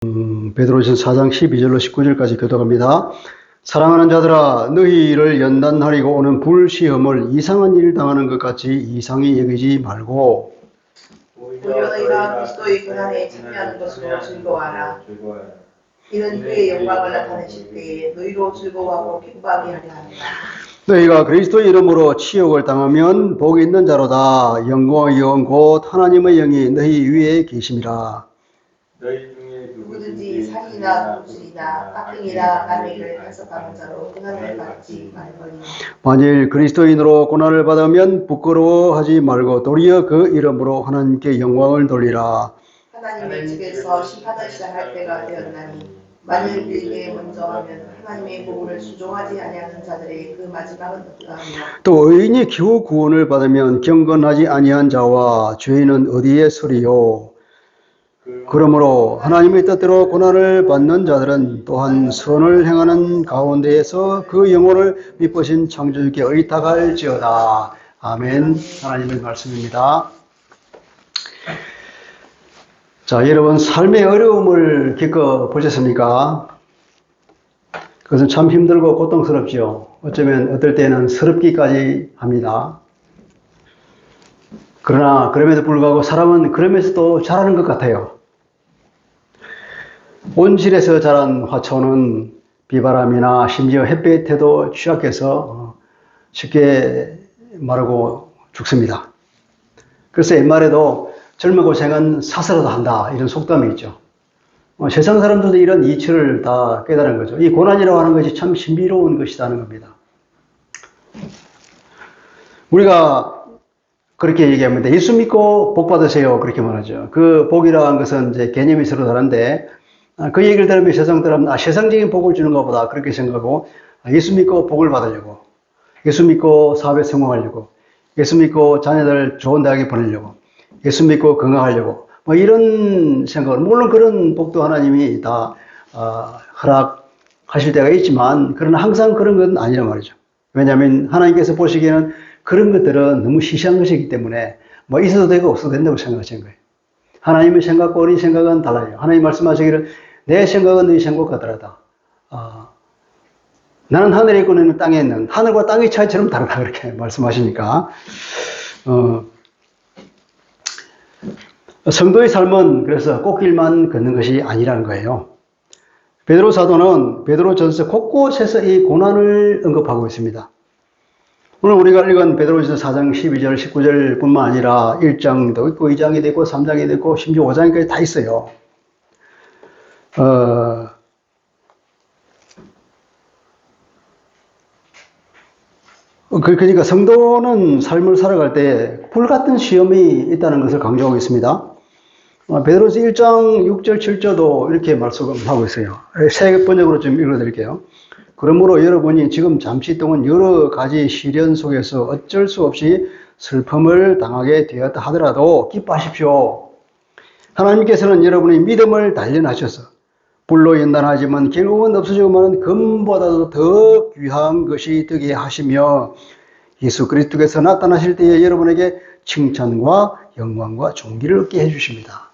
베드로전서 4장 12절로 19절까지 교독합니다. 사랑하는 자들아, 너희를 연단하리고 오는 불시험을 이상한 일 당하는 것 같이 이상히 여기지 말고 오히려 너희가 그리스도의 고난에 참여하는 것으로 즐거워하라. 이는 그의 영광을 나타내실 때에 너희로 즐거워하고 기뻐하게 하려 합니다. 너희가 그리스도의 이름으로 치욕을 당하면 복이 있는 자로다. 영광의 영 곧 하나님의 영이 너희 위에 계심이라. 너희 중에 누구든지 살인이나 도둑질이나 깍등이나 남에게 간섭하는 자로 고난을 받지 말거니 만일 그리스도인으로 고난을 받으면 부끄러워하지 말고 도리어 그 이름으로 하나님께 영광을 돌리라. 하나님의 집에서 심판을 시작할 때가 되었나니 만일 우리에게 먼저 하면 하나님의 복음을 순종하지 아니하는 자들의 그 마지막은 어떠하며 또 의인이 겨우 구원을 받으면 경건하지 아니한 자와 죄인은 어디에 서리요. 그러므로 하나님의 뜻대로 고난을 받는 자들은 또한 선을 행하는 가운데에서 그 영혼을 미쁘신 창조주께 의탁할지어다. 아멘. 하나님의 말씀입니다. 자, 여러분 삶의 어려움을 겪어보셨습니까? 그것은 참 힘들고 고통스럽죠. 어쩌면 어떨 때는 서럽기까지 합니다. 그러나 그럼에도 불구하고 사람은 그러면서도 잘하는 것 같아요. 온실에서 자란 화초는 비바람이나 심지어 햇빛에도 취약해서 쉽게 마르고 죽습니다. 그래서 옛말에도 젊은 고생은 사서라도 한다 이런 속담이 있죠. 세상 사람들도 이런 이치를 다 깨달은 거죠. 이 고난이라고 하는 것이 참 신비로운 것이라는 겁니다. 우리가 그렇게 얘기합니다. 예수 믿고 복 받으세요. 그렇게 말하죠. 그 복이라는 것은 이제 개념이 서로 다른데, 그 얘기를 들으면 세상 사람은 세상적인 복을 주는 것보다 그렇게 생각하고, 예수 믿고 복을 받으려고, 예수 믿고 사업에 성공하려고, 예수 믿고 자녀들 좋은 대학에 보내려고, 예수 믿고 건강하려고, 뭐 이런 생각을, 물론 그런 복도 하나님이 다 허락하실 때가 있지만, 그러나 항상 그런 건 아니란 말이죠. 왜냐하면 하나님께서 보시기에는 그런 것들은 너무 시시한 것이기 때문에 뭐 있어도 되고 없어도 된다고 생각하시는 거예요. 하나님의 생각과 우리 생각은 달라요. 하나님 말씀하시기를 내 생각은 너희 생각과 다르다. 나는 하늘에 있고 너는 땅에 있는 하늘과 땅의 차이처럼 다르다 그렇게 말씀하시니까 성도의 삶은 그래서 꽃길만 걷는 것이 아니라는 거예요. 베드로 사도는 베드로전서 곳곳에서 이 고난을 언급하고 있습니다. 오늘 우리가 읽은 베드로전서 4장 12절, 19절 뿐만 아니라 1장도 있고 2장이 있고 3장이 있고 심지어 5장까지 다 있어요. 그러니까 성도는 삶을 살아갈 때 불같은 시험이 있다는 것을 강조하고 있습니다. 베드로서 1장 6절, 7절도 이렇게 말씀하고 있어요. 세 번역으로 좀 읽어드릴게요. 그러므로 여러분이 지금 잠시 동안 여러 가지 시련 속에서 어쩔 수 없이 슬픔을 당하게 되었다 하더라도 기뻐하십시오. 하나님께서는 여러분의 믿음을 단련하셔서 불로 연단하지만 결국은 없어지고 마는 금보다도 더 귀한 것이 되게 하시며 예수 그리스도께서 나타나실 때에 여러분에게 칭찬과 영광과 존귀를 얻게 해주십니다.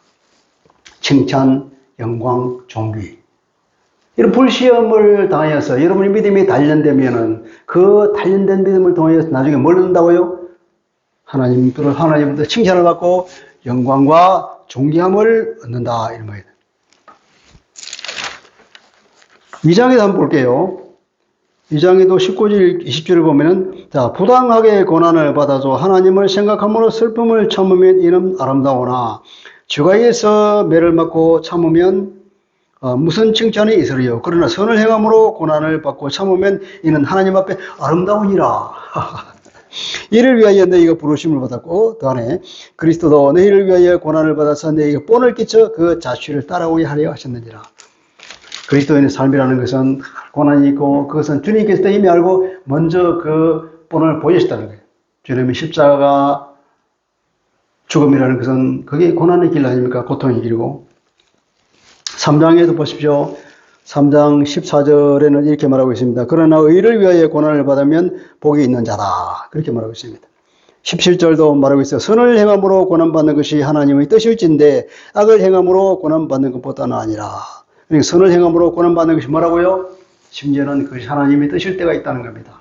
칭찬, 영광, 존귀. 이런 불시험을 당하여서 여러분의 믿음이 단련되면은 그 단련된 믿음을 통해서 나중에 뭘 얻는다고요? 하나님부터 칭찬을 받고 영광과 존귀함을 얻는다. 이런 거예요. 2장에도 한번 볼게요. 2장에도 19절, 20절을 보면은, 자, 부당하게 고난을 받아서 하나님을 생각함으로 슬픔을 참으면 이는 아름다우나, 주가 위해서 매를 맞고 참으면 무슨 칭찬이 있으리요. 그러나 선을 행함으로 고난을 받고 참으면 이는 하나님 앞에 아름다우니라. 이를 위하여 너희가 부르심을 받았고 더하네 그리스도도 너희를 위하여 고난을 받아서 너희가 본을 끼쳐 그 자취를 따라오게 하려 하셨느니라. 그리스도인의 삶이라는 것은 고난이 있고 그것은 주님께서 이미 알고 먼저 그 본을 보여주셨다는 거예요. 주님의 십자가 죽음이라는 것은 그게 고난의 길 아닙니까? 고통의 길이고 3장에도 보십시오. 3장 14절에는 이렇게 말하고 있습니다. 그러나 의를 위하여 고난을 받으면 복이 있는 자다. 그렇게 말하고 있습니다. 17절도 말하고 있어요. 선을 행함으로 고난받는 것이 하나님의 뜻일진데 악을 행함으로 고난받는 것보다는 아니라. 그러니까 선을 행함으로 고난받는 것이 뭐라고요? 심지어는 그것이 하나님의 뜻일 때가 있다는 겁니다.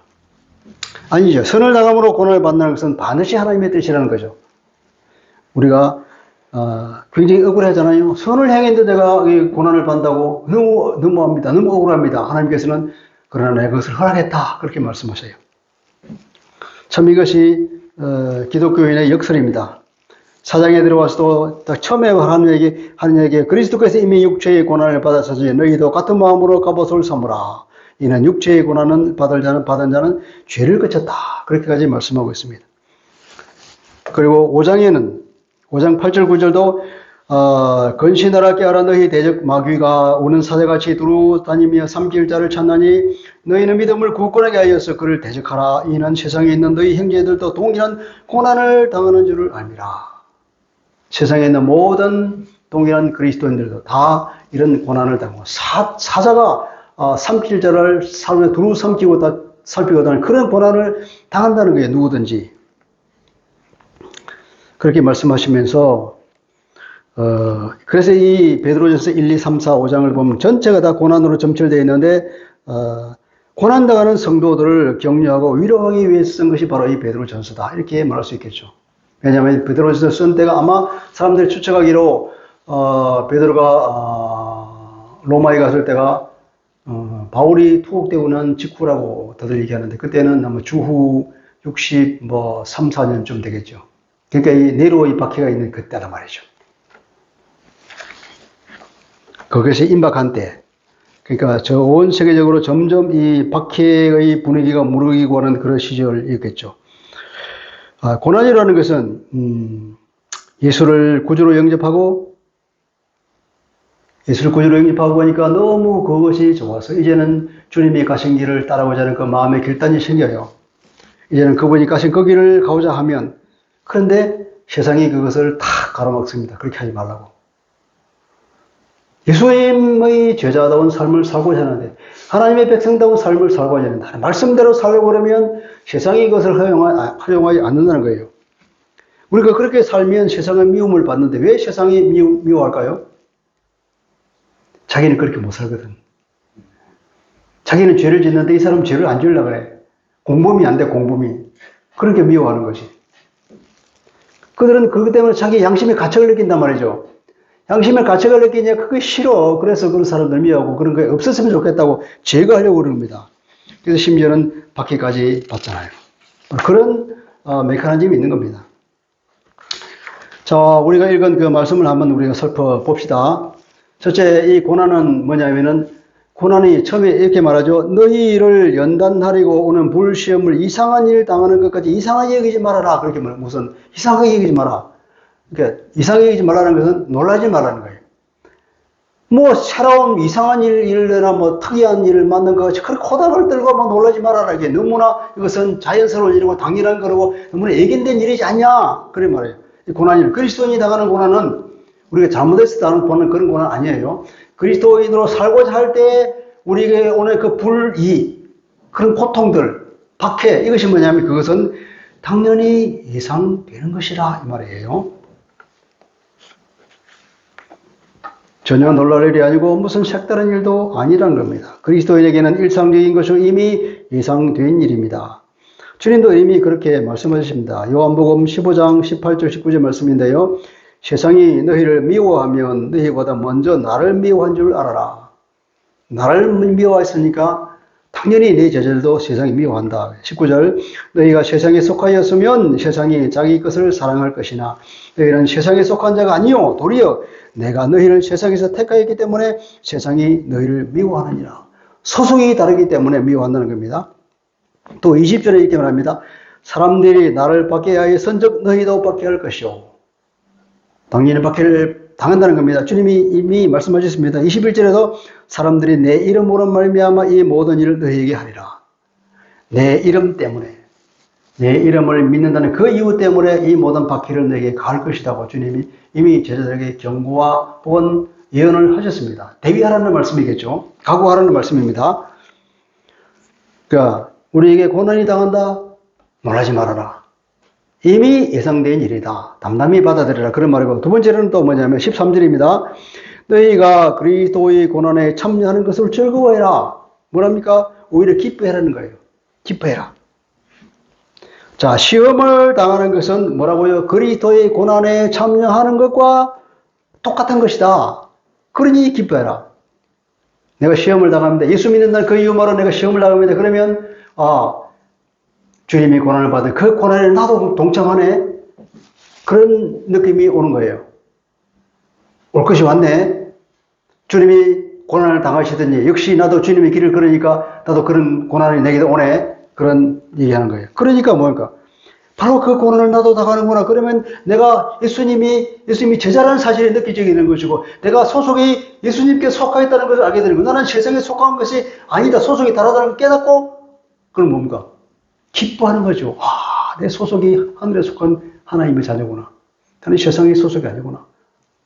아니죠. 선을 당함으로 고난을 받는 것은 반드시 하나님의 뜻이라는 거죠. 우리가 굉장히 억울하잖아요. 선을 행했는데 내가 고난을 받는다고 너무합니다. 너무 억울합니다. 하나님께서는 그러나 내가 그것을 허락했다. 그렇게 말씀하셔요. 참 이것이 기독교인의 역설입니다. 사장에 들어와서도 딱 처음에 하는 얘기 그리스도께서 이미 육체의 고난을 받았으니 너희도 같은 마음으로 갑옷을 삼으라. 이는 육체의 고난은 받은 자는 죄를 그쳤다. 그렇게까지 말씀하고 있습니다. 그리고 5장 8절 9절도 건신하라 깨어라 너희 대적 마귀가 오는 사자같이 두루 다니며 삼킬 자를 찾나니 너희는 믿음을 굳건하게 하여서 그를 대적하라. 이는 세상에 있는 너희 형제들도 동일한 고난을 당하는 줄을 알미라. 세상에 있는 모든 동일한 그리스도인들도 다 이런 고난을 당하고 사자가 삼킬 자를 두루 삼키고 다 살피고 다니는 그런 고난을 당한다는 거예요. 누구든지. 그렇게 말씀하시면서 그래서 이 베드로전서 1, 2, 3, 4, 5장을 보면 전체가 다 고난으로 점철되어 있는데 고난당하는 성도들을 격려하고 위로하기 위해서 쓴 것이 바로 이 베드로전서다. 이렇게 말할 수 있겠죠. 왜냐하면 베드로전서 쓴 때가 아마 사람들이 추측하기로 베드로가 로마에 갔을 때가 바울이 투옥되고 난 직후라고 다들 얘기하는데 그때는 아마 주후 63, 4년쯤 되겠죠. 그러니까 이 네로의 박해가 있는 그때란 말이죠. 그것이 임박한 때. 그러니까 저 온 세계적으로 점점 이 박해의 분위기가 무르익고 하는 그런 시절이었겠죠. 고난이라는 것은 예수를 구주로 영접하고 보니까 너무 그것이 좋아서 이제는 주님이 가신 길을 따라오자는 그 마음의 결단이 생겨요. 이제는 그분이 가신 그 길을 가고자 하면 그런데 세상이 그것을 다 가로막습니다. 그렇게 하지 말라고. 예수님의 제자다운 삶을 살고자 하는데 하나님의 백성다운 삶을 살고자 한다. 말씀대로 살려고 그러면 세상이 그것을 허용하지 않는다는 거예요. 우리가 그렇게 살면 세상은 미움을 받는데 왜 세상이 미워할까요? 자기는 그렇게 못 살거든. 자기는 죄를 짓는데 이 사람은 죄를 안 지으려고 그래. 공범이 안 돼, 공범이. 그렇게 미워하는 것이. 그들은 그것 때문에 자기 양심의 가책을 느낀단 말이죠. 양심의 가책을 느끼냐, 그게 싫어. 그래서 그런 사람들 미워하고 그런 게 없었으면 좋겠다고 제거하려고 그럽니다. 그래서 심지어는 박해까지 받잖아요. 그런 메커니즘이 있는 겁니다. 자, 우리가 읽은 그 말씀을 한번 우리가 살펴봅시다. 첫째, 이 고난은 뭐냐면은, 고난이 처음에 이렇게 말하죠. 너희를 연단하리고 오는 불시험을 이상한 일 당하는 것까지 이상하게 여기지 말아라. 그렇게 말해요. 무슨, 이상하게 여기지 마라. 그러니까, 이상하게 여기지 말라는 것은 놀라지 말라는 거예요. 뭐, 새로운 이상한 일이나 뭐, 특이한 일을 만든 것 같이, 그렇게 코닥을 들고 막 놀라지 말아라. 이게 너무나 이것은 자연스러운 일이고 당연한 거라고 너무나 예견된 일이지 않냐. 그래 말해요. 이 고난이, 그리스도인이 당하는 고난은 우리가 잘못해서 당하는 그런 고난 아니에요. 그리스도인으로 살고자 할 때 우리에게 오늘 그 불이익, 그런 고통들, 박해, 이것이 뭐냐면 그것은 당연히 예상되는 것이라 이 말이에요. 전혀 놀랄 일이 아니고 무슨 색다른 일도 아니라는 겁니다. 그리스도인에게는 일상적인 것이 이미 예상된 일입니다. 주님도 이미 그렇게 말씀하셨습니다. 요한복음 15장 18절 19절 말씀인데요. 세상이 너희를 미워하면 너희보다 먼저 나를 미워한 줄 알아라. 나를 미워했으니까 당연히 내 제자들도 세상이 미워한다. 19절 너희가 세상에 속하였으면 세상이 자기 것을 사랑할 것이나 너희는 세상에 속한 자가 아니요 도리어 내가 너희를 세상에서 택하였기 때문에 세상이 너희를 미워하느니라. 소속이 다르기 때문에 미워한다는 겁니다. 또 20절에 이렇게 말합니다. 사람들이 나를 박해하여 선적 너희도 박해할 것이요. 당연히 박해를 당한다는 겁니다. 주님이 이미 말씀하셨습니다. 21절에도 사람들이 내 이름으로 말미암아 이 모든 일을 너희에게 하리라. 내 이름 때문에, 내 이름을 믿는다는 그 이유 때문에 이 모든 박해를 너에게 가할 것이라고 주님이 이미 제자들에게 경고와 혹은 예언을 하셨습니다. 대비하라는 말씀이겠죠. 각오하라는 말씀입니다. 그러니까 우리에게 고난이 당한다? 놀라지 말아라. 이미 예상된 일이다. 담담히 받아들여라. 그런 말이고, 두 번째는 또 뭐냐면 13절입니다. 너희가 그리스도의 고난에 참여하는 것을 즐거워해라. 뭐랍니까? 오히려 기뻐해라는 거예요. 기뻐해라. 자, 시험을 당하는 것은 뭐라고요? 그리스도의 고난에 참여하는 것과 똑같은 것이다. 그러니 기뻐해라. 내가 시험을 당합니다. 예수 믿는 날 그 이유만으로 내가 시험을 당합니다. 그러면 주님이 고난을 받은 그 고난에 나도 동참하네. 그런 느낌이 오는 거예요. 올 것이 왔네. 주님이 고난을 당하시더니 역시 나도 주님의 길을 걸으니까 나도 그런 고난이 내게도 오네. 그런 얘기하는 거예요. 그러니까 뭡니까? 바로 그 고난을 나도 당하는구나. 그러면 내가 예수님이 제자라는 사실이 느껴지게 되는 것이고, 내가 소속이 예수님께 속하겠다는 것을 알게 되는 거예요. 나는 세상에 속한 것이 아니다. 소속이 다르다는 걸 깨닫고, 그럼 뭡니까? 기뻐하는 거죠. 내 소속이 하늘에 속한 하나님의 자녀구나. 나는 세상의 소속이 아니구나.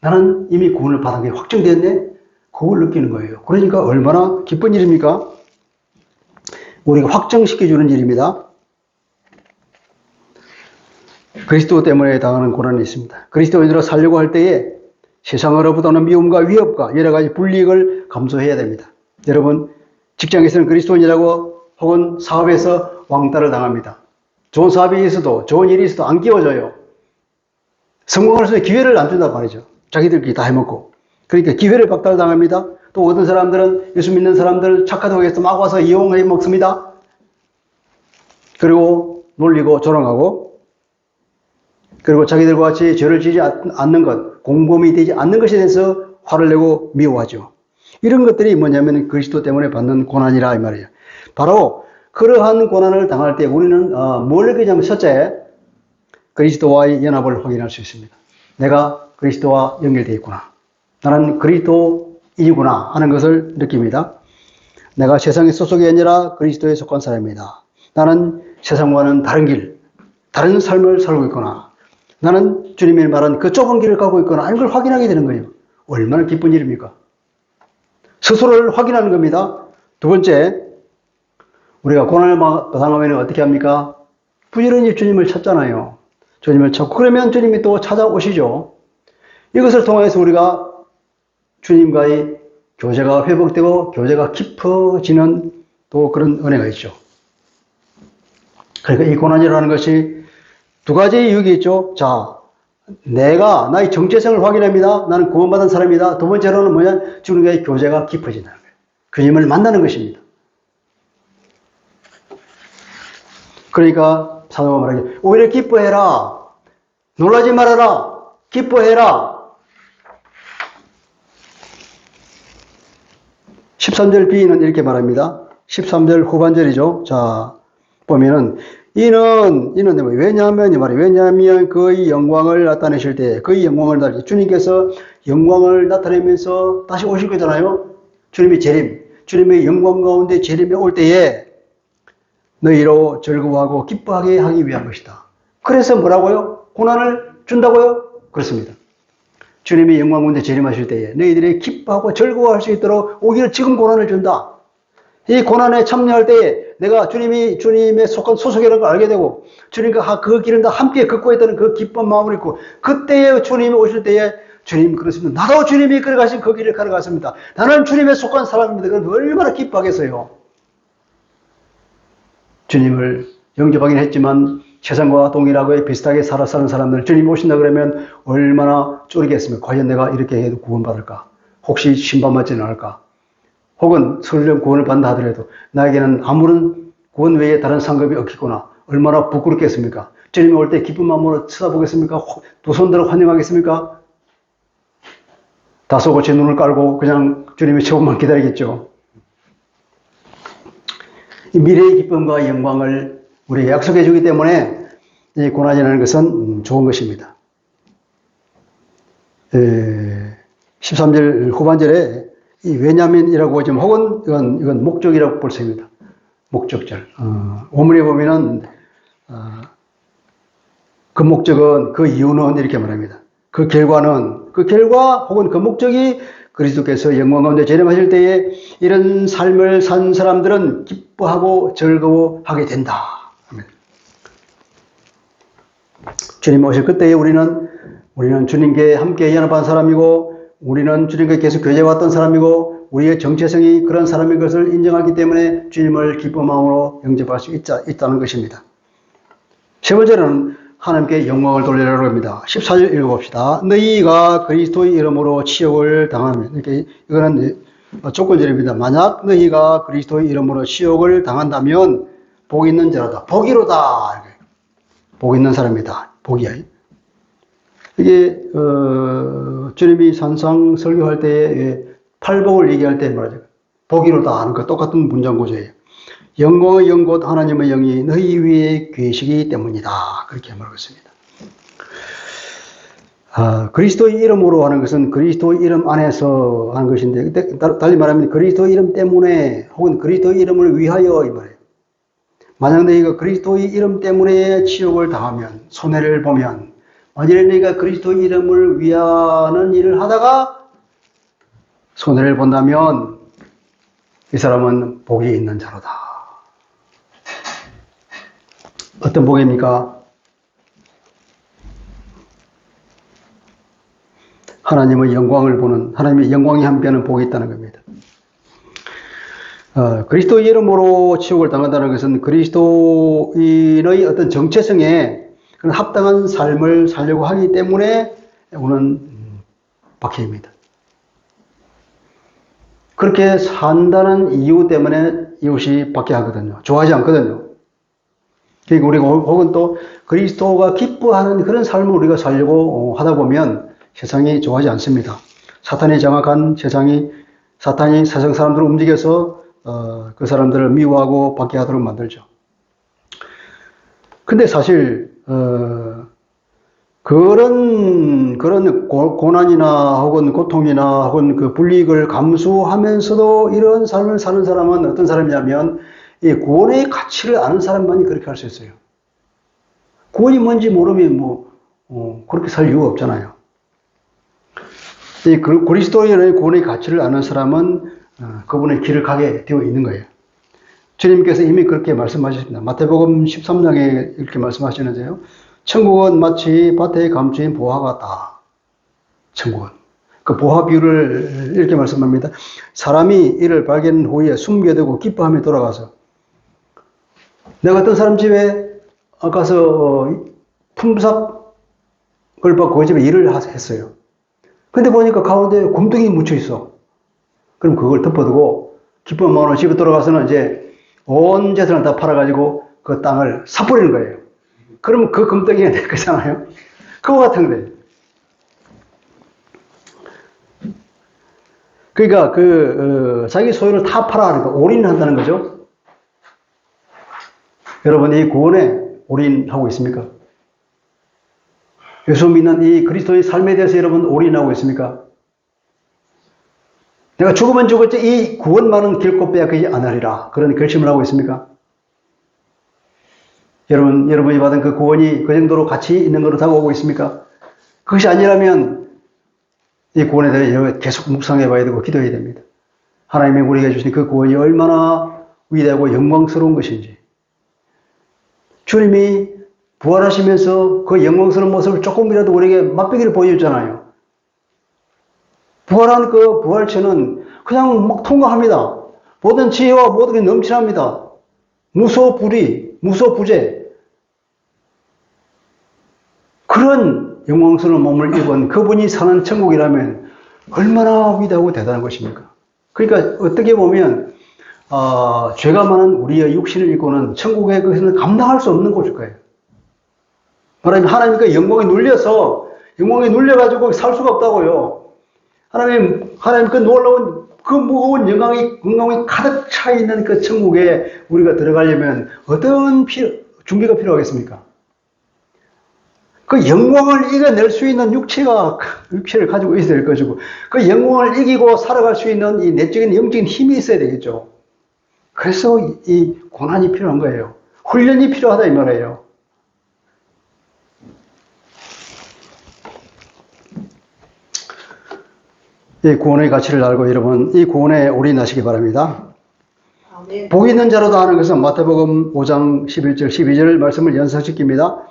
나는 이미 구원을 받은 게 확정되었네. 그걸 느끼는 거예요. 그러니까 얼마나 기쁜 일입니까? 우리가 확정시켜주는 일입니다. 그리스도 때문에 당하는 고난이 있습니다. 그리스도인으로 살려고 할 때에 세상으로부터 오는 미움과 위협과 여러 가지 불이익을 감수해야 됩니다. 여러분, 직장에서는 그리스도인이라고 혹은 사업에서 왕따를 당합니다. 좋은 사업이 있어도 좋은 일이 있어도 안 끼워져요. 성공할 수 있는 기회를 안 준단 말이죠. 자기들끼리 다 해먹고. 그러니까 기회를 박탈당합니다. 또 어떤 사람들은 예수 믿는 사람들 착하다고 해서 막 와서 이용해 먹습니다. 그리고 놀리고 조롱하고, 그리고 자기들과 같이 죄를 지지 않는 것, 공범이 되지 않는 것에 대해서 화를 내고 미워하죠. 이런 것들이 뭐냐면 그리스도 때문에 받는 고난이라 이 말이에요. 바로 그러한 고난을 당할 때 우리는 뭘 느끼냐면 첫째, 그리스도와의 연합을 확인할 수 있습니다. 내가 그리스도와 연결되어 있구나. 나는 그리스도인이구나 하는 것을 느낍니다. 내가 세상의 소속이 아니라 그리스도에 속한 사람입니다. 나는 세상과는 다른 길, 다른 삶을 살고 있구나. 나는 주님이 말한 그 좁은 길을 가고 있거나 하는 걸 확인하게 되는 거예요. 얼마나 기쁜 일입니까? 스스로를 확인하는 겁니다. 두 번째, 우리가 고난을 당하면 어떻게 합니까? 부지런히 주님을 찾잖아요. 주님을 찾고 그러면 주님이 또 찾아오시죠. 이것을 통해서 우리가 주님과의 교제가 회복되고 교제가 깊어지는 또 그런 은혜가 있죠. 그러니까 이 고난이라는 것이 두 가지 이유가 있죠. 자, 내가 나의 정체성을 확인합니다. 나는 구원받은 사람이다. 두 번째로는 뭐냐? 주님과의 교제가 깊어진다는 거예요. 주님을 만나는 것입니다. 그러니까 사도가 말하기를 오히려 기뻐해라. 놀라지 말아라. 기뻐해라. 13절 B는 이렇게 말합니다. 13절 후반절이죠. 자, 보면은 이는 왜냐하면 이 말이에요. 왜냐하면 그의 영광을 나타내실 때 그의 영광을 나타내 주님께서 영광을 나타내면서 다시 오실 거잖아요. 주님의 재림, 주님의 영광 가운데 재림에 올 때에 너희로 즐거워하고 기뻐하게 하기 위한 것이다. 그래서 뭐라고요? 고난을 준다고요? 그렇습니다. 주님이 영광 가운데 재림하실 때에 너희들이 기뻐하고 즐거워할 수 있도록 오히려 지금 고난을 준다. 이 고난에 참여할 때에 내가 주님의 속한 소속이라는 걸 알게 되고 주님과 그 길을 다 함께 걷고 있다는 그 기쁜 마음을 있고 그때에 주님이 오실 때에 주님 그렇습니다. 나도 주님이 걸어가신 그 길을 걸어갔습니다. 나는 주님의 속한 사람입니다. 그럼 얼마나 기뻐하겠어요. 주님을 영접하긴 했지만 세상과 동일하고 비슷하게 사는 사람들 주님 오신다 그러면 얼마나 쫄이겠습니까? 과연 내가 이렇게 해도 구원받을까? 혹시 심판받지는 않을까? 혹은 설령 구원을 받는다 하더라도 나에게는 아무런 구원 외에 다른 상급이 없겠구나. 얼마나 부끄럽겠습니까? 주님이 올 때 기쁜 마음으로 쳐다보겠습니까? 두 손들어 환영하겠습니까? 다소곳이 눈을 깔고 그냥 주님의 처음만 기다리겠죠. 이 미래의 기쁨과 영광을 우리에게 약속해 주기 때문에 이 고난이라는 것은 좋은 것입니다. 13절 후반절에 이 왜냐면이라고 하지만 혹은 이건 목적이라고 볼 수 있습니다. 목적절. 원문에 보면은 그 목적은 그 이유는 이렇게 말합니다. 그 결과 혹은 그 목적이 그리스도께서 영광 가운데 재림하실 때에 이런 삶을 산 사람들은 기뻐하고 즐거워하게 된다. 주님 오실 그때에 우리는 주님께 함께 연합한 사람이고, 우리는 주님께 계속 교제해왔던 사람이고, 우리의 정체성이 그런 사람인 것을 인정하기 때문에 주님을 기쁜 마음으로 영접할 수 있다는 것입니다. 세 번째는 하나님께 영광을 돌리라고 합니다. 14절 읽어봅시다. 너희가 그리스도의 이름으로 치욕을 당하면, 이렇게, 이거는 조건절입니다. 만약 너희가 그리스도의 이름으로 치욕을 당한다면 복 있는 자로다. 복이로다. 복 있는 사람이다. 복이야. 이게 주님이 산상 설교할 때에 팔복을 얘기할 때 말하죠. 복이로다 하는 거 똑같은 문장 구조예요. 영광의 영 곧 하나님의 영이 너희 위에 계시기 때문이다. 그렇게 말하고 있습니다. 그리스도의 이름으로 하는 것은 그리스도의 이름 안에서 하는 것인데, 달리 말하면 그리스도의 이름 때문에 혹은 그리스도의 이름을 위하여 이 말이에요. 만약 너희가 그리스도의 이름 때문에 치욕을 당하면, 손해를 보면, 만일 너희가 그리스도의 이름을 위하는 일을 하다가 손해를 본다면 이 사람은 복이 있는 자로다. 어떤 복입니까? 하나님의 영광을 보는, 하나님의 영광이 함께하는 복이 있다는 겁니다. 그리스도의 이름으로 치욕을 당한다는 것은 그리스도인의 어떤 정체성에 그런 합당한 삶을 살려고 하기 때문에 오는 박해입니다. 그렇게 산다는 이유 때문에 이웃이 박해하거든요. 좋아하지 않거든요. 그러니까 우리가 혹은 또 그리스도가 기뻐하는 그런 삶을 우리가 살려고 하다 보면 세상이 좋아하지 않습니다. 사탄이 장악한 세상이, 사탄이 세상 사람들을 움직여서 그 사람들을 미워하고 박해하도록 만들죠. 근데 사실 그런 고난이나 혹은 고통이나 혹은 그 불이익을 감수하면서도 이런 삶을 사는 사람은 어떤 사람이냐면 이 구원의 가치를 아는 사람만이 그렇게 할 수 있어요. 구원이 뭔지 모르면 그렇게 살 이유가 없잖아요. 이 그리스도인의 구원의 가치를 아는 사람은 그분의 길을 가게 되어 있는 거예요. 주님께서 이미 그렇게 말씀하셨습니다. 마태복음 13장에 이렇게 말씀하시는데요. 천국은 마치 밭에 감추인 보화 같다. 천국은. 그 보화 비유를 이렇게 말씀합니다. 사람이 이를 발견한 후에 숨겨두고 기뻐하며 돌아가서 내가 어떤 사람 집에 가서 품삯을 받고 그 집에 일을 했어요. 근데 보니까 가운데 곰팡이 묻혀 있어. 그럼 그걸 덮어두고 기쁜 마음으로 집에 돌아가서는 이제 온 재산을 다 팔아가지고 그 땅을 사버리는 거예요. 그러면 그 금덩이가 될 거잖아요. 그거 같은 거예요. 그러니까 자기 소유를 다 팔아가니까 올인한다는 거죠. 여러분 이 구원에 올인하고 있습니까? 예수 믿는 이 그리스도의 삶에 대해서 여러분 올인하고 있습니까? 내가 죽으면 죽을지 이 구원만은 결코 빼앗기지 않으리라. 그런 결심을 하고 있습니까? 여러분이 받은 그 구원이 그 정도로 가치 있는 걸로 다가오고 있습니까? 그것이 아니라면 이 구원에 대해 계속 묵상해 봐야 되고 기도해야 됩니다. 하나님이 우리에게 주신 그 구원이 얼마나 위대하고 영광스러운 것인지. 주님이 부활하시면서 그 영광스러운 모습을 조금이라도 우리에게 맛보기를 보여줬잖아요. 부활한 그 부활체는 그냥 막 통과합니다. 모든 지혜와 모든 게 넘쳐납니다. 무소부재. 그런 영광스러운 몸을 입은 그분이 사는 천국이라면 얼마나 위대하고 대단한 것입니까? 그러니까 어떻게 보면 죄가 많은 우리의 육신을 입고는 천국에 그것은 감당할 수 없는 곳일 거예요. 말하면 하나님 그 영광에 눌려가지고 살 수가 없다고요. 하나님 그 놀라운 그 무거운 영광이 가득 차 있는 그 천국에 우리가 들어가려면 어떤 준비가 필요하겠습니까? 그 영광을 이겨낼 수 있는 육체를 가지고 있어야 될 것이고, 그 영광을 이기고 살아갈 수 있는 이 내적인 영적인 힘이 있어야 되겠죠. 그래서 이 고난이 필요한 거예요. 훈련이 필요하다 이 말이에요. 이 구원의 가치를 알고 여러분 이 구원에 올인하시기 바랍니다. 아멘. 복 있는 자로다 하는 것은 마태복음 5장 11절 12절 말씀을 연상시킵니다.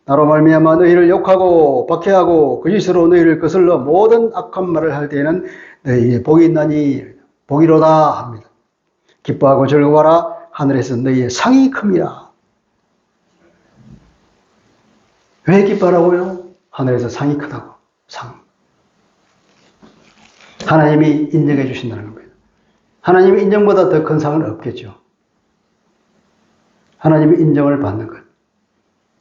나로 말미암아 너희를 욕하고 박해하고 거짓으로 너희를 거슬러 모든 악한 말을 할 때에는 너희에게 복이 있나니 복이로다 합니다. 기뻐하고 즐거워하라. 하늘에서 너희의 상이 큽니다. 왜 기뻐하라고요? 하늘에서 상이 크다고. 상. 하나님이 인정해 주신다는 겁니다. 하나님의 인정보다 더 큰 상은 없겠죠. 하나님의 인정을 받는 것.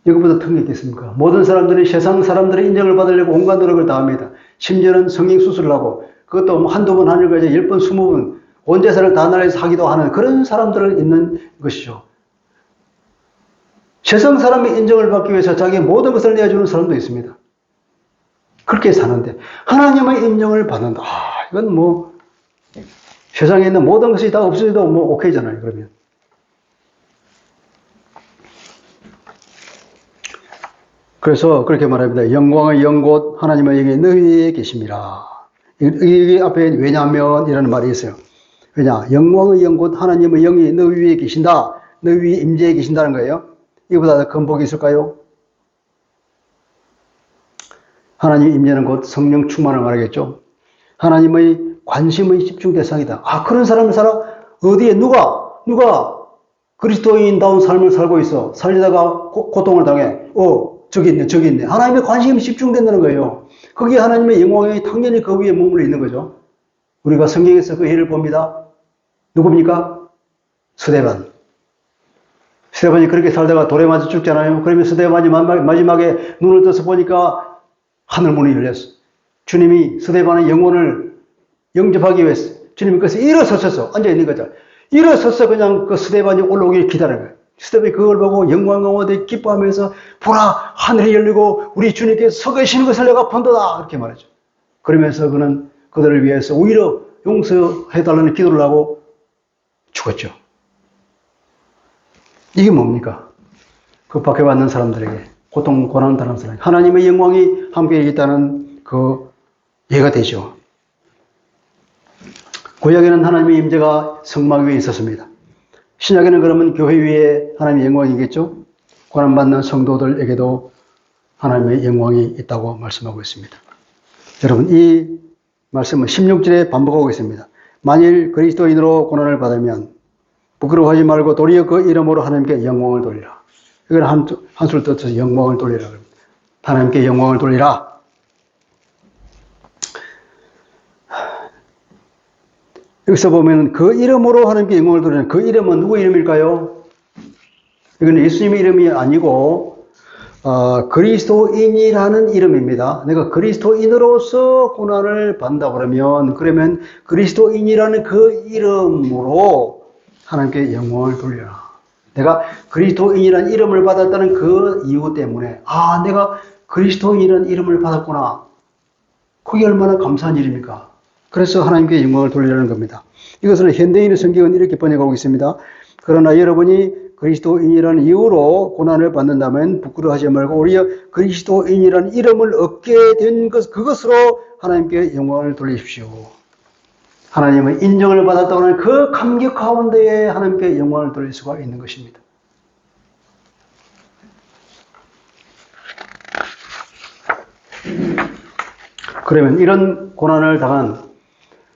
이것보다 큰 게 있겠습니까? 모든 사람들이 세상 사람들의 인정을 받으려고 온갖 노력을 다합니다. 심지어는 성형 수술을 하고 그것도 뭐 한두 번 하는 거지 10번, 20번 온 재산을 다 날려서 하기도 하는 그런 사람들은 있는 것이죠. 세상 사람의 인정을 받기 위해서 자기의 모든 것을 내어주는 사람도 있습니다. 그렇게 사는데 하나님의 인정을 받는다. 이건 뭐 세상에 있는 모든 것이 다 없어져도 뭐 오케이잖아요. 그러면. 그래서 그렇게 말합니다. 영광의 영곳 하나님의 영이 너희에 계심이라. 이 앞에 왜냐하면 이라는 말이 있어요. 왜냐? 영광의 영곳 하나님의 영이 너희 위에 계신다. 너희 위에 임재해 계신다는 거예요. 이보다 더 큰 복이 있을까요? 하나님 임재는 곧 성령 충만을 말하겠죠. 하나님의 관심의 집중 대상이다. 아, 그런 사람을 살아? 어디에 누가 그리스도인다운 삶을 살고 있어. 살려다가 고통을 당해. 저기 있네. 하나님의 관심이 집중된다는 거예요. 거기에 하나님의 영광이 당연히 그 위에 머물러 있는 거죠. 우리가 성경에서 그 예를 봅니다. 누굽니까? 스데반. 스데반이 그렇게 살다가 돌에 맞아 죽잖아요. 그러면 스데반이 마지막에 눈을 떠서 보니까 하늘문이 열렸어. 주님이 스데반의 영혼을 영접하기 위해서 주님이 그래서 일어서셔서 앉아있는 거죠. 일어서서 그냥 그 스데반이 올라오길 기다리는 거예요. 스데반이 그걸 보고 영광 가운데 기뻐하면서 보라 하늘이 열리고 우리 주님께서 서 계시는 것을 내가 본도다 그렇게 말하죠. 그러면서 그는 그들을 위해서 오히려 용서해달라는 기도를 하고 죽었죠. 이게 뭡니까? 그 박해받는 사람들에게 고통 고난 당하는 사람에게 하나님의 영광이 함께 있다는 그 예가 되죠. 구약에는 하나님의 임재가 성막 위에 있었습니다. 신약에는 그러면 교회 위에 하나님의 영광이겠죠? 고난받는 성도들에게도 하나님의 영광이 있다고 말씀하고 있습니다. 여러분, 이 말씀은 16절에 반복하고 있습니다. 만일 그리스도인으로 고난을 받으면 부끄러워하지 말고 도리어 그 이름으로 하나님께 영광을 돌리라. 이걸 한술 떠서 영광을 돌리라. 하나님께 영광을 돌리라. 여기서 보면 그 이름으로 하나님께 영광을 돌리는 그 이름은 누구 이름일까요? 이건 예수님의 이름이 아니고 그리스도인이라는 이름입니다. 내가 그리스도인으로서 고난을 받는다 그러면 그리스도인이라는 그 이름으로 하나님께 영광을 돌리라. 내가 그리스도인이라는 이름을 받았다는 그 이유 때문에 내가 그리스도인이라는 이름을 받았구나. 그게 얼마나 감사한 일입니까? 그래서 하나님께 영광을 돌리라는 겁니다. 이것을 현대인의 성경은 이렇게 번역하고 있습니다. 그러나 여러분이 그리스도인이라는 이유로 고난을 받는다면 부끄러워하지 말고 오히려 그리스도인이라는 이름을 얻게 된 그것으로 하나님께 영광을 돌리십시오. 하나님의 인정을 받았다고 하는 그 감격 가운데에 하나님께 영광을 돌릴 수가 있는 것입니다. 그러면 이런 고난을 당한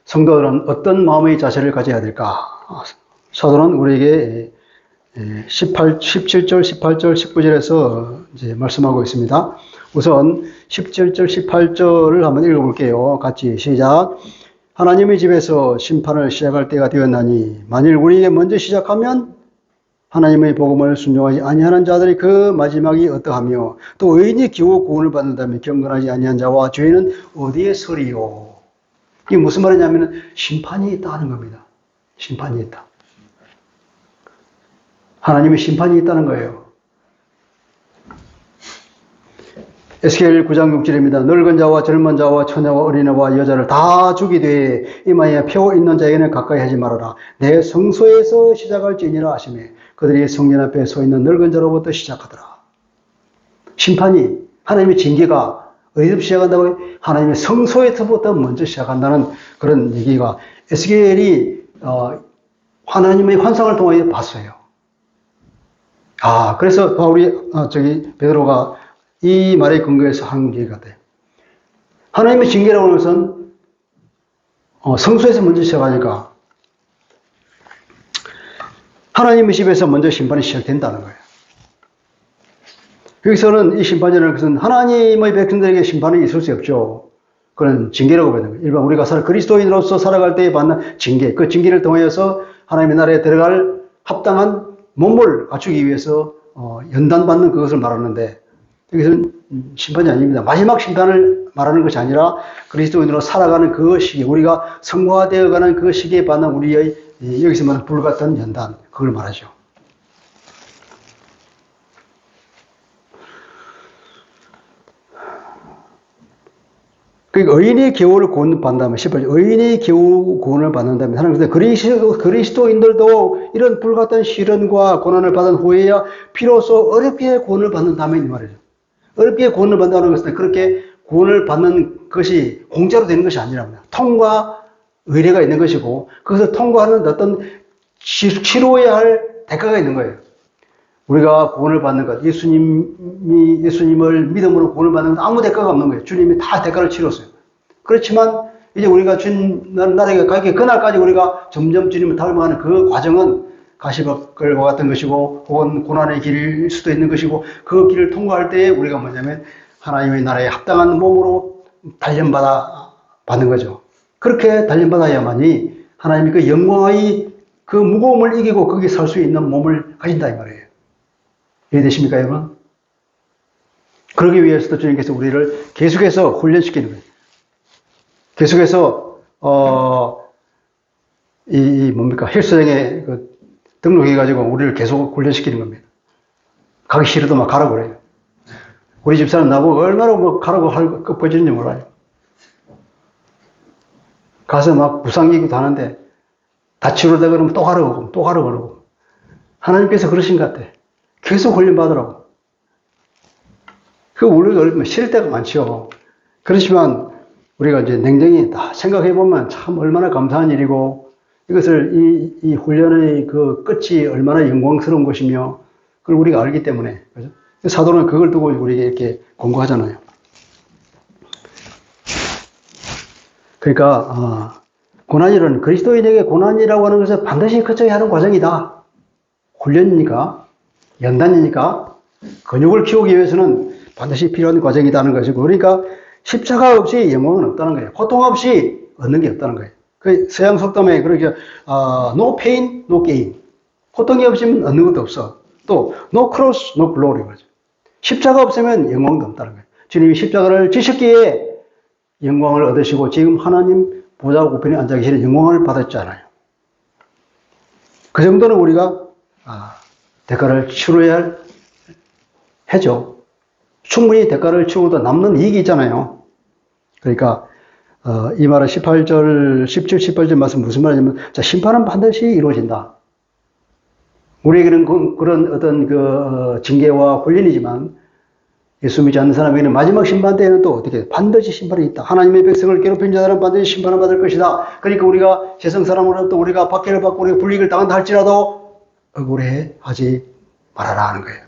성도들은 어떤 마음의 자세를 가져야 될까? 사도는 우리에게 17절, 18절, 19절에서 이제 말씀하고 있습니다. 우선 17절, 18절을 한번 읽어볼게요. 같이 시작. 하나님의 집에서 심판을 시작할 때가 되었나니 만일 우리에게 먼저 시작하면 하나님의 복음을 순종하지 아니하는 자들이 그 마지막이 어떠하며 또 의인이 겨우 구원을 받는다면 경건하지 아니한 자와 죄인은 어디에 서리요? 이게 무슨 말이냐면 심판이 있다는 겁니다. 심판이 있다. 하나님의 심판이 있다는 거예요. 에스겔 9장 6절입니다. 늙은 자와 젊은 자와 처녀와 어린애와 여자를 다 죽이되 이마에 표 있는 자에게는 가까이 하지 말아라. 내 성소에서 시작할지니라 하시매 그들이 성전 앞에 서 있는 늙은 자로부터 시작하더라. 심판이 하나님의 징계가 어디서 시작한다고요? 하나님의 성소에서부터 먼저 시작한다는 그런 얘기가 에스겔이 하나님의 환상을 통하여 봤어요. 그래서 베드로가 이 말에 근거해서 하는 얘기 같아요. 하나님의 징계라고 하는 것은 성소에서 먼저 시작하니까 하나님의 집에서 먼저 심판이 시작된다는 거예요. 여기서는 이 심판이라는 것은 하나님의 백성들에게 심판이 있을 수 없죠. 그건 징계라고 보는 거예요. 일반 우리가 그리스도인으로서 살아갈 때 받는 징계, 그 징계를 통해서 하나님의 나라에 들어갈 합당한 몸을 갖추기 위해서 연단받는 그것을 말하는데 여기서는 심판이 아닙니다. 마지막 심판을 말하는 것이 아니라 그리스도인으로 살아가는 그 시기, 우리가 성화되어가는 그 시기에 받는 우리의 여기서 말하는 불같은 연단, 그걸 말하죠. 그러니까 의인이 겨우를 구원받는다면 18절 의인이 겨우 구원을 받는다면 하나님께서 그리스도인들도 이런 불같은 시련과 고난을 받은 후에야 비로소 어렵게 구원을 받는다면 이 말이죠. 어렵게 구원을 받는다는 것은 그렇게 구원을 받는 것이 공짜로 되는 것이 아니랍니다. 통과 의례가 있는 것이고 그것을 통과하는 어떤 치러야 할 대가가 있는 거예요. 우리가 구원을 받는 것, 예수님을 믿음으로 구원을 받는 것 아무 대가가 없는 거예요. 주님이 다 대가를 치렀어요. 그렇지만 이제 우리가 주님 나라에 가기 그날까지 우리가 점점 주님을 닮아가는 그 과정은 가시밭길과 같은 것이고 혹은 고난의 길일 수도 있는 것이고 그 길을 통과할 때에 우리가 뭐냐면 하나님의 나라에 합당한 몸으로 받는 거죠. 그렇게 단련받아야만이 하나님이 그 영광의 그 무거움을 이기고 거기 살 수 있는 몸을 가진다 이 말이에요. 이해되십니까 여러분? 그러기 위해서도 주님께서 우리를 계속해서 훈련시키는 거예요. 계속해서 뭡니까 헬스장에 등록해가지고 우리를 계속 훈련시키는 겁니다. 가기 싫어도 막 가라고 그래요. 우리 집사는 나보고 얼마나 뭐 가라고 꺼지는지 몰라요. 가서 막 부상기구도 하는데 다치려다 그러면 또 가라고 그러고 하나님께서 그러신 것 같아. 계속 훈련받으라고. 우리가 얼마나 싫을 때가 많죠. 그렇지만 우리가 이제 냉정히 다 생각해보면 참 얼마나 감사한 일이고 이것을 이 훈련의 그 끝이 얼마나 영광스러운 것이며 그걸 우리가 알기 때문에 그죠? 사도는 그걸 두고 우리에게 이렇게 권고하잖아요. 그러니까 고난이란 그리스도인에게 고난이라고 하는 것은 반드시 거쳐야 하는 과정이다. 훈련이니까 연단이니까 근육을 키우기 위해서는 반드시 필요한 과정이라는 것이고 그러니까 십자가 없이 영광은 없다는 거예요. 고통 없이 얻는 게 없다는 거예요. 그 서양 속담에 그렇게 no pain, no gain. 고통이 없으면 얻는 것도 없어. 또 no cross, no glory. 십자가 없으면 영광도 없다는 거예요. 주님이 십자가를 지셨기에 영광을 얻으시고 지금 하나님 보좌 우편에 앉아 계시는 영광을 받았잖아요. 그 정도는 우리가 대가를 치러야 해죠. 충분히 대가를 치고도 남는 이익이 있잖아요. 그러니까 이 말은 17, 18절 말씀 무슨 말이냐면 자, 심판은 반드시 이루어진다. 우리에게는 그런 어떤 징계와 훈련이지만 예수 믿지 않는 사람에게는 마지막 심판 때에는 또 어떻게 반드시 심판이 있다. 하나님의 백성을 괴롭힌 자들은 반드시 심판을 받을 것이다. 그러니까 우리가 세상 사람으로부터 우리가 박해를 받고 우리가 불이익을 당한다 할지라도 억울해하지 말아라 하는 거예요.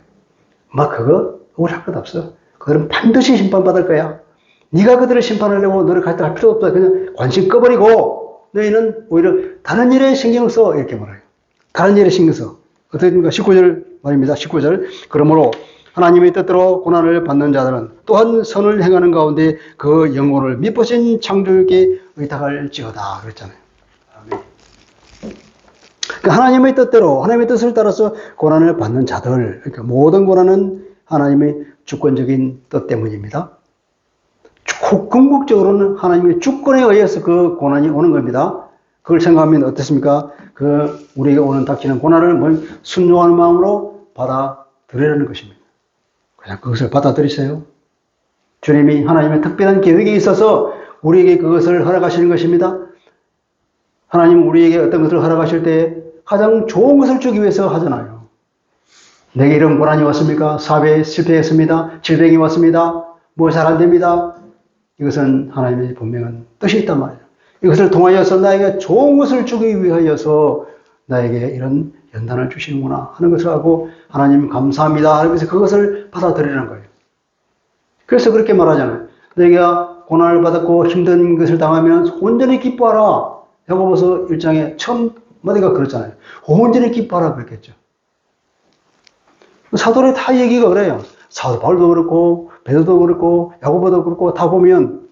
그거 억울할 것 없어. 그들은 반드시 심판받을 거야. 네가 그들을 심판하려고 노력할 필요 없다. 그냥 관심 꺼버리고 너희는 오히려 다른 일에 신경을 써. 이렇게 말해요. 다른 일에 신경 써. 어떻게 됩니까? 19절 말입니다. 19절. 그러므로 하나님의 뜻대로 고난을 받는 자들은 또한 선을 행하는 가운데 그 영혼을 미쁘신 창조주께 의탁할지어다. 그랬잖아요. 그러니까 하나님의 뜻대로, 하나님의 뜻을 따라서 고난을 받는 자들, 그러니까 모든 고난은 하나님의 주권적인 뜻 때문입니다. 궁극적으로는 하나님의 주권에 의해서 그 고난이 오는 겁니다. 그걸 생각하면 어떻습니까? 우리에게 오는 닥치는 고난을 순종하는 마음으로 받아들이라는 것입니다. 그냥 그것을 받아들이세요. 주님이 하나님의 특별한 계획이 있어서 우리에게 그것을 허락하시는 것입니다. 하나님은 우리에게 어떤 것을 허락하실 때 가장 좋은 것을 주기 위해서 하잖아요. 내게 이런 고난이 왔습니까? 사업에 실패했습니다. 질병이 왔습니다. 뭐 잘 안 됩니다. 이것은 하나님의 분명한 뜻이 있단 말이에요. 이것을 통하여서 나에게 좋은 것을 주기 위하여서 나에게 이런 연단을 주시는구나 하는 것을 하고 하나님 감사합니다 하면서 그것을 받아들이는 거예요. 그래서 그렇게 말하잖아요. 너희가 고난을 받았고 힘든 것을 당하면 온전히 기뻐하라. 야고보서 1장에 처음 마디가 그렇잖아요. 온전히 기뻐하라 그랬겠죠. 사도들이 다 얘기가 그래요. 사도 바울도 그렇고 베드로도 그렇고 야고보도 그렇고 다 보면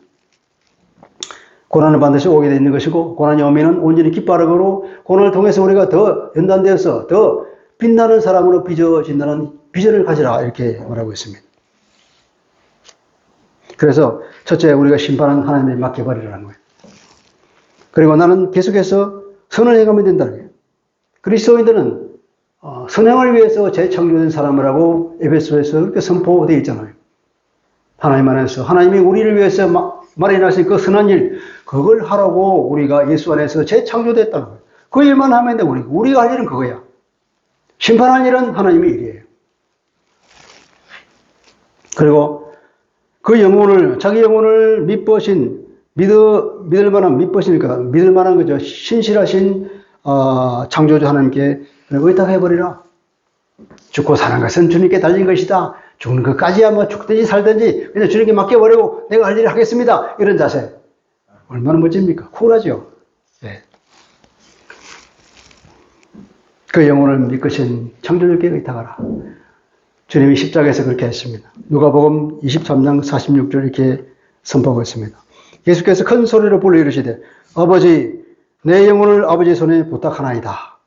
고난은 반드시 오게 되는 것이고 고난이 오면은 온전히 기뻐하라 그러고 고난을 통해서 우리가 더 연단되어서 더 빛나는 사람으로 빚어진다는 비전을 가지라 이렇게 말하고 있습니다. 그래서 첫째 우리가 심판은 하나님에 맡겨버리라는 거예요. 그리고 나는 계속해서 선을 행하면 된다는 거예요. 그리스도인들은 선행을 위해서 재창조된 사람이라고 에베소에서 그렇게 선포되어 있잖아요. 하나님 안에서 하나님이 우리를 위해서 마련하신 그 선한 일 그걸 하라고 우리가 예수 안에서 재창조됐다는 거예요. 그 일만 하면 돼. 우리가 할 일은 그거야. 심판할 일은 하나님의 일이에요. 그리고 그 영혼을 자기 영혼을 믿을 만한 거죠. 신실하신 창조주 하나님께 의탁해버리라. 죽고 사는 것은 주님께 달린 것이다. 죽는 것까지야 뭐 죽든지 살든지 그냥 주님께 맡겨버리고 내가 할 일을 하겠습니다. 이런 자세. 얼마나 멋집니까? 쿨하죠. 네. 그 영혼을 믿으신 창조주께 의탁하라. 주님이 십자가에서 그렇게 했습니다. 누가복음 23장 46절 이렇게 선포하고 있습니다. 예수께서 큰 소리로 불러 이르시되 아버지 내 영혼을 아버지 손에 부탁하나이다.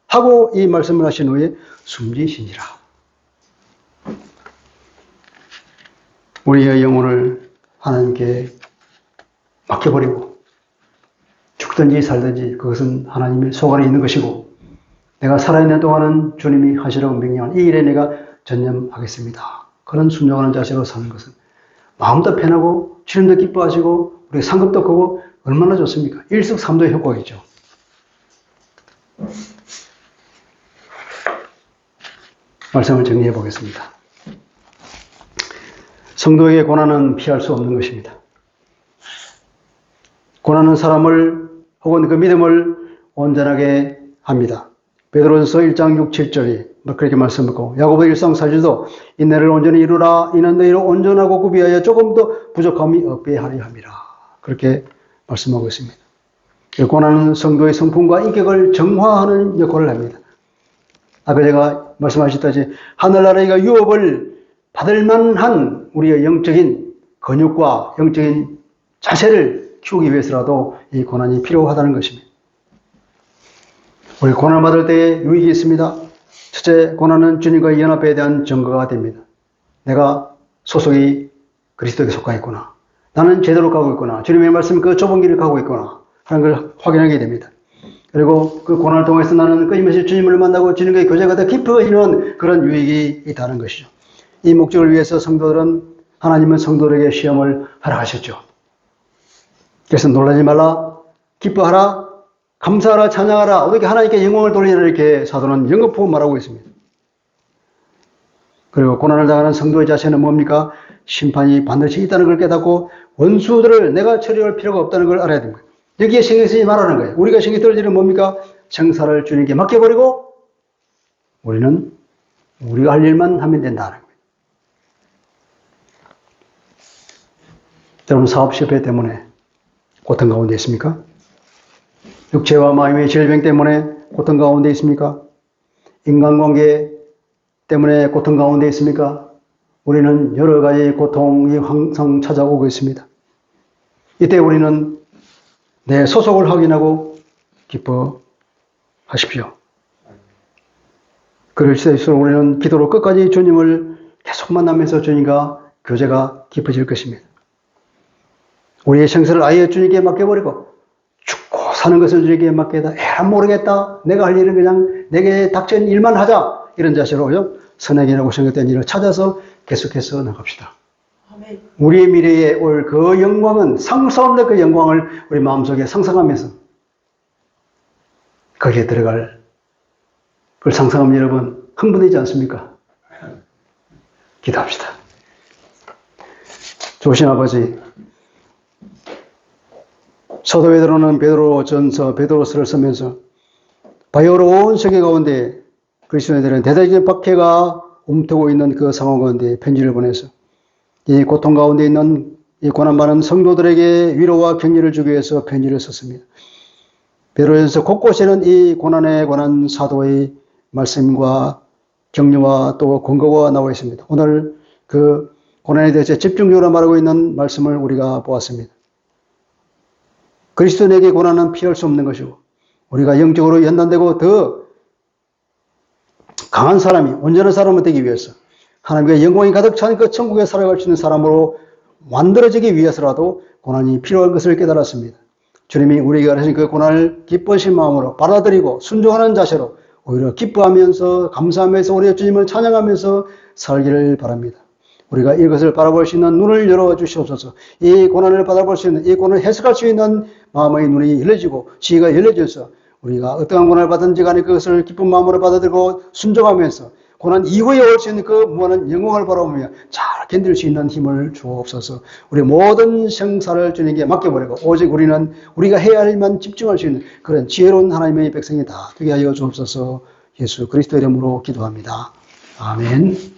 하고 이 말씀을 하신 후에 숨지시니라. 우리의 영혼을 하나님께 맡겨버리고 죽든지 살든지 그것은 하나님의 소관에 있는 것이고 내가 살아있는 동안은 주님이 하시라고 명령한 이 일에 내가 전념하겠습니다. 그런 순종하는 자세로 사는 것은 마음도 편하고 주님도 기뻐하시고 우리 상급도 크고 얼마나 좋습니까? 일석삼조의 효과가 있죠. 말씀을 정리해 보겠습니다. 성도에게 고난은 피할 수 없는 것입니다. 고난은 사람을 혹은 그 믿음을 온전하게 합니다. 베드로전서 1장 6, 7절이 그렇게 말씀하고 야고보 1장 4절도 인내를 온전히 이루라. 이는 너희로 온전하고 구비하여 조금도 부족함이 없게 하려 함이라. 그렇게 말씀하고 있습니다. 고난은 성도의 성품과 인격을 정화하는 역할을 합니다. 아까 제가 말씀하셨다시피 하늘나라가 유업을 받을 만한 우리의 영적인 근육과 영적인 자세를 키우기 위해서라도 이 고난이 필요하다는 것입니다. 우리 고난을 받을 때에 유익이 있습니다. 첫째, 고난은 주님과의 연합에 대한 증거가 됩니다. 내가 소속이 그리스도에게 속하 있구나. 나는 제대로 가고 있구나. 주님의 말씀 그 좁은 길을 가고 있구나 하는 걸 확인하게 됩니다. 그리고 그 고난을 통해서 나는 끊임없이 주님을 만나고 주님과의 교제가 더 깊어지는 그런 유익이 있다는 것이죠. 이 목적을 위해서 성도들은 하나님은 성도들에게 시험을 허락하셨죠. 그래서 놀라지 말라, 기뻐하라, 감사하라, 찬양하라, 어떻게 하나님께 영광을 돌리라 이렇게 사도는 연거푸 말하고 있습니다. 그리고 고난을 당하는 성도의 자세는 뭡니까? 심판이 반드시 있다는 걸 깨닫고 원수들을 내가 처리할 필요가 없다는 걸 알아야 됩니다. 여기에 신경 쓰지 말라는 거예요. 우리가 신경 쓸 일은 뭡니까? 청사를 주님께 맡겨버리고 우리는 우리가 할 일만 하면 된다는 거예요. 여러분 사업 실패 때문에 고통 가운데 있습니까? 육체와 마음의 질병 때문에 고통 가운데 있습니까? 인간관계 때문에 고통 가운데 있습니까? 우리는 여러 가지 고통이 항상 찾아오고 있습니다. 이때 우리는 내 소속을 확인하고 기뻐하십시오. 그럴수록 우리는 기도로 끝까지 주님을 계속 만나면서 주님과 교제가 깊어질 것입니다. 우리의 생사를 아예 주님께 맡겨버리고 죽고 사는 것을 주님께 맡겨다 에라 모르겠다. 내가 할 일은 그냥 내게 닥친 일만 하자. 이런 자세로요. 선행이라고 생각된 일을 찾아서 계속해서 나갑시다. 아멘. 우리의 미래에 올 그 영광은 상상 없는 그 영광을 우리 마음속에 상상하면서 거기에 들어갈 그걸 상상하면 여러분 흥분되지 않습니까? 기도합시다. 좋으신 아버지, 사도 베드로는 베드로서를 쓰면서 바야흐로 온 세계 가운데 그리스도인들은 대대적인 박해가 움트고 있는 그 상황 가운데 편지를 보내서 이 고통 가운데 있는 이 고난 많은 성도들에게 위로와 격려를 주기 위해서 편지를 썼습니다. 베드로전서 곳곳에는 이 고난에 관한 사도의 말씀과 격려와 또 권고가 나와 있습니다. 오늘 그 고난에 대해서 집중적으로 말하고 있는 말씀을 우리가 보았습니다. 그리스도인에게 고난은 피할 수 없는 것이고 우리가 영적으로 연단되고 더 강한 사람이 온전한 사람이 되기 위해서 하나님의 영광이 가득 찬 그 천국에 살아갈 수 있는 사람으로 만들어지기 위해서라도 고난이 필요한 것을 깨달았습니다. 주님이 우리에게 하신 그 고난을 기뻐하신 마음으로 받아들이고 순종하는 자세로 오히려 기뻐하면서 감사하면서 우리의 주님을 찬양하면서 살기를 바랍니다. 우리가 이것을 바라볼 수 있는 눈을 열어주시옵소서. 이 고난을 받아볼 수 있는, 이 고난을 해석할 수 있는 마음의 눈이 열려지고 지혜가 열려져서 우리가 어떠한 고난을 받은지 간에 그것을 기쁜 마음으로 받아들이고 순종하면서 고난 이후에 올 수 있는 그 무한한 영광을 바라보며 잘 견딜 수 있는 힘을 주옵소서. 우리 모든 생사를 주님께 맡겨버리고 오직 우리는 우리가 해야 할 일만 집중할 수 있는 그런 지혜로운 하나님의 백성이 다 되게 하여 주옵소서. 예수 그리스도 이름으로 기도합니다. 아멘.